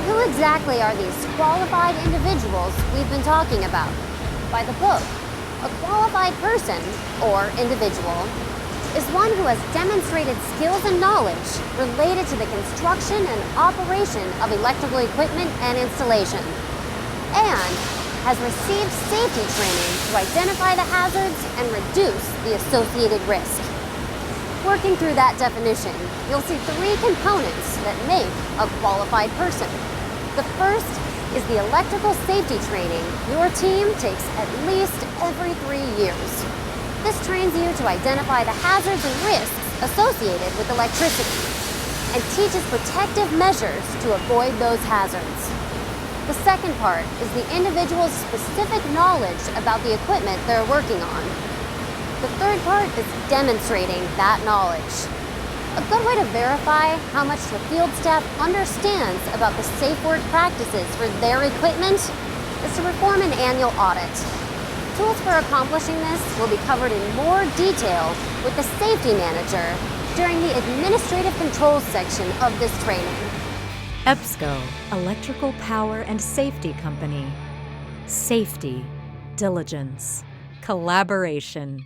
Who exactly are these qualified individuals we've been talking about? By the book, a qualified person, or individual, is one who has demonstrated skills and knowledge related to the construction and operation of electrical equipment and installation, and has received safety training to identify the hazards and reduce the associated risk. Working through that definition, you'll see three components that make a qualified person. The first is the electrical safety training your team takes at least every 3 years. This trains you to identify the hazards and risks associated with electricity and teaches protective measures to avoid those hazards. The second part is the individual's specific knowledge about the equipment they're working on. The third part is demonstrating that knowledge. A good way to verify how much the field staff understands about the safe work practices for their equipment is to perform an annual audit. Tools for accomplishing this will be covered in more detail with the safety manager during the administrative controls section of this training. EPSCO, Electrical Power and Safety Company. Safety, diligence, collaboration.